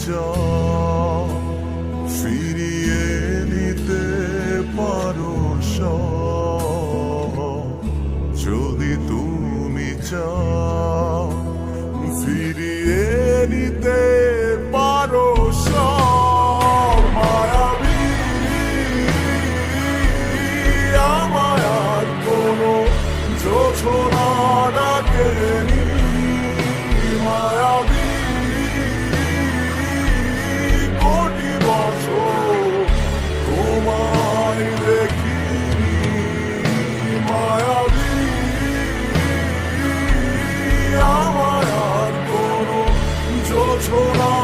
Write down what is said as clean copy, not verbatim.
চাও ফিরিয়ে নিতে পারো সব, যদি তুমি চাও ফিরিয়ে নিতে পারো সব। মায়াবী আমায় আর কোনো জোছনা ডাকেনি, মায়াবী কোটি বছর তোমায় দেখিনি, মায়াবী আমায় আর কোনো জোছনা